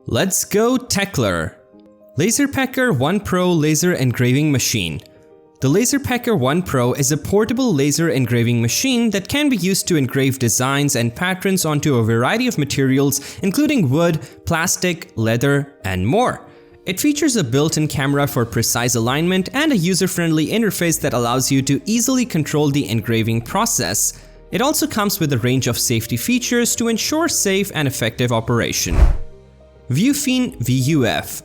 Let's go Techler! LaserPecker 1 Pro Laser Engraving Machine. The LaserPecker 1 Pro is a portable laser engraving machine that can be used to engrave designs and patterns onto a variety of materials including wood, plastic, leather, and more. It features a built-in camera for precise alignment and a user-friendly interface that allows you to easily control the engraving process. It also comes with a range of safety features to ensure safe and effective operation. Vufine VUF.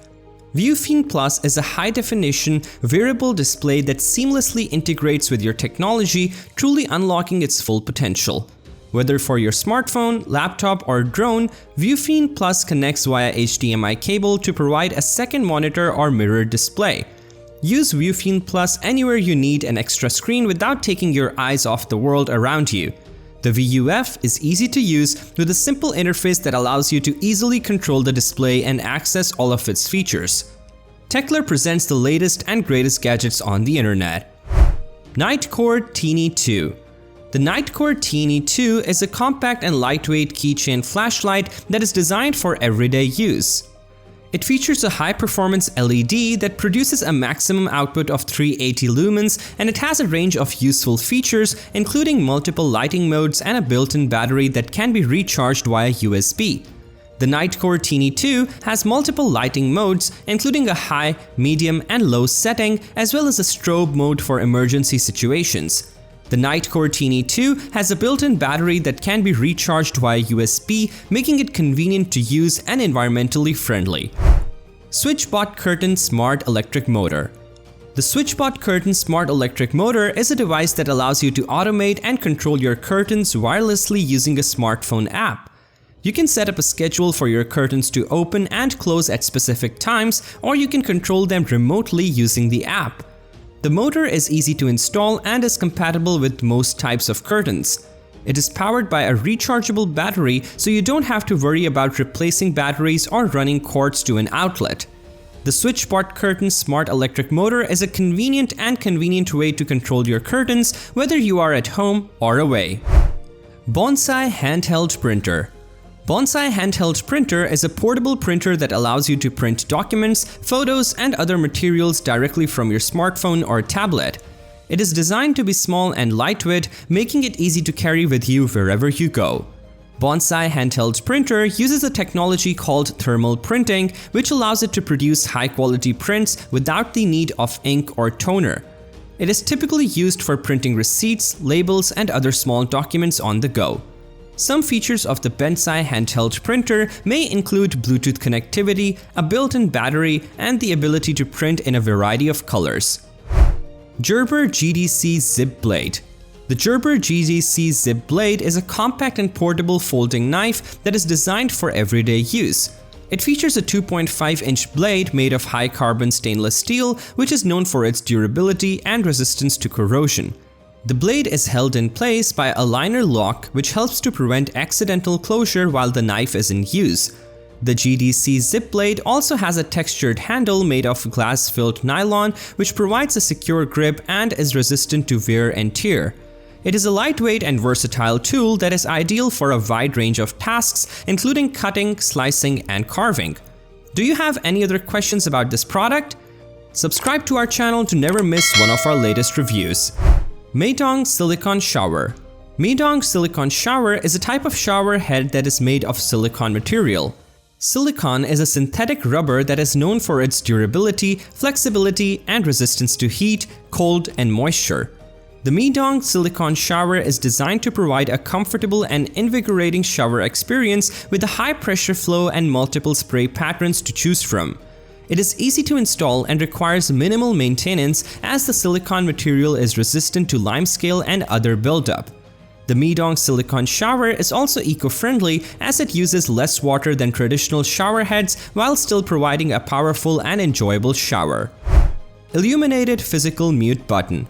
Vufine Plus is a high-definition, variable display that seamlessly integrates with your technology, truly unlocking its full potential. Whether for your smartphone, laptop, or drone, Vufine Plus connects via HDMI cable to provide a second monitor or mirror display. Use Vufine Plus anywhere you need an extra screen without taking your eyes off the world around you. The VUF is easy to use with a simple interface that allows you to easily control the display and access all of its features. Techler presents the latest and greatest gadgets on the internet. Nitecore TINI 2. The Nitecore TINI 2 is a compact and lightweight keychain flashlight that is designed for everyday use. It features a high-performance LED that produces a maximum output of 380 lumens, and it has a range of useful features including multiple lighting modes and a built-in battery that can be recharged via USB. The Nitecore TINI 2 has multiple lighting modes including a high, medium, and low setting, as well as a strobe mode for emergency situations. The Nitecore TINI 2 has a built-in battery that can be recharged via USB, making it convenient to use and environmentally friendly. SwitchBot Curtain Smart Electric Motor. The SwitchBot Curtain Smart Electric Motor is a device that allows you to automate and control your curtains wirelessly using a smartphone app. You can set up a schedule for your curtains to open and close at specific times, or you can control them remotely using the app. The motor is easy to install and is compatible with most types of curtains. It is powered by a rechargeable battery, so you don't have to worry about replacing batteries or running cords to an outlet. The SwitchBot Curtain Smart Electric Motor is a convenient way to control your curtains whether you are at home or away. Bentsai Handheld Printer. Bentsai Handheld Printer is a portable printer that allows you to print documents, photos, and other materials directly from your smartphone or tablet. It is designed to be small and lightweight, making it easy to carry with you wherever you go. Bentsai Handheld Printer uses a technology called thermal printing, which allows it to produce high-quality prints without the need of ink or toner. It is typically used for printing receipts, labels, and other small documents on the go. Some features of the Bentsai handheld printer may include Bluetooth connectivity, a built-in battery, and the ability to print in a variety of colors. GERBER GDC Zip Blade. The GERBER GDC Zip Blade is a compact and portable folding knife that is designed for everyday use. It features a 2.5-inch blade made of high-carbon stainless steel, which is known for its durability and resistance to corrosion. The blade is held in place by a liner lock, which helps to prevent accidental closure while the knife is in use. The GDC Zip Blade also has a textured handle made of glass-filled nylon, which provides a secure grip and is resistant to wear and tear. It is a lightweight and versatile tool that is ideal for a wide range of tasks, including cutting, slicing, and carving. Do you have any other questions about this product? Subscribe to our channel to never miss one of our latest reviews. Meidong Silicone Shower. Meidong Silicone Shower is a type of shower head that is made of silicone material. Silicone is a synthetic rubber that is known for its durability, flexibility, and resistance to heat, cold, and moisture. The Meidong Silicone Shower is designed to provide a comfortable and invigorating shower experience with a high pressure flow and multiple spray patterns to choose from. It is easy to install and requires minimal maintenance as the silicone material is resistant to limescale and other buildup. The Meidong Silicone Shower is also eco-friendly as it uses less water than traditional shower heads while still providing a powerful and enjoyable shower. Illuminated Physical Mute Button.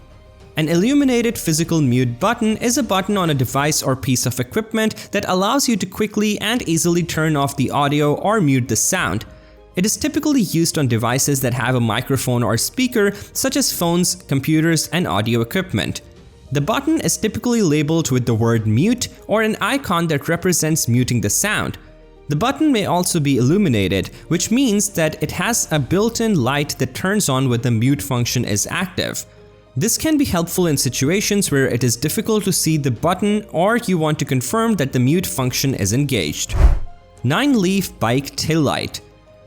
An illuminated physical mute button is a button on a device or piece of equipment that allows you to quickly and easily turn off the audio or mute the sound. It is typically used on devices that have a microphone or speaker, such as phones, computers, and audio equipment. The button is typically labeled with the word mute or an icon that represents muting the sound. The button may also be illuminated, which means that it has a built-in light that turns on when the mute function is active. This can be helpful in situations where it is difficult to see the button or you want to confirm that the mute function is engaged. NineLeaf Bike Taillight.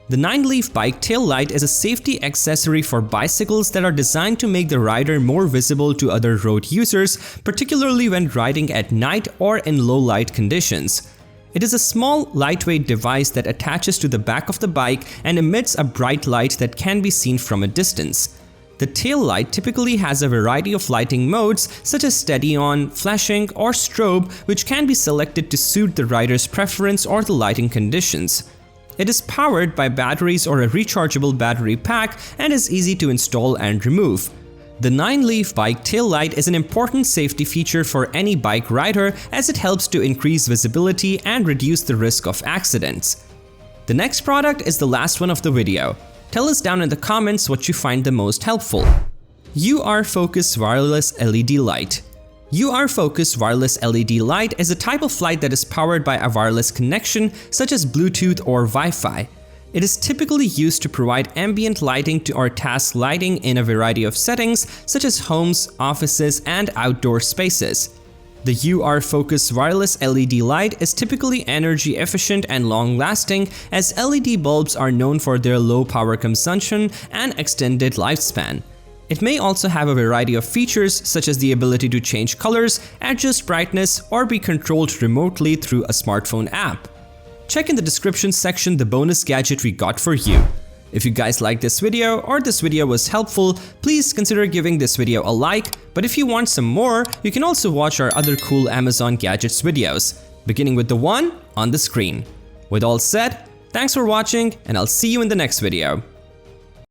The NineLeaf Bike Taillight is a safety accessory for bicycles that are designed to make the rider more visible to other road users, particularly when riding at night or in low light conditions. It is a small, lightweight device that attaches to the back of the bike and emits a bright light that can be seen from a distance. The tail light typically has a variety of lighting modes such as steady on, flashing, or strobe, which can be selected to suit the rider's preference or the lighting conditions. It is powered by batteries or a rechargeable battery pack and is easy to install and remove. The NineLeaf Bike Taillight is an important safety feature for any bike rider as it helps to increase visibility and reduce the risk of accidents. The next product is the last one of the video. Tell us down in the comments what you find the most helpful. YouRfocus Wireless LED Light. YouRfocus Wireless LED Light is a type of light that is powered by a wireless connection such as Bluetooth or Wi-Fi. It is typically used to provide ambient lighting or task lighting in a variety of settings such as homes, offices, and outdoor spaces. The YouRfocus Wireless LED light is typically energy efficient and long-lasting, as LED bulbs are known for their low power consumption and extended lifespan. It may also have a variety of features such as the ability to change colors, adjust brightness, or be controlled remotely through a smartphone app. Check in the description section the bonus gadget we got for you. If you guys liked this video or this video was helpful, please consider giving this video a like, but if you want some more, you can also watch our other cool Amazon gadgets videos, beginning with the one on the screen. With all said, thanks for watching and I'll see you in the next video.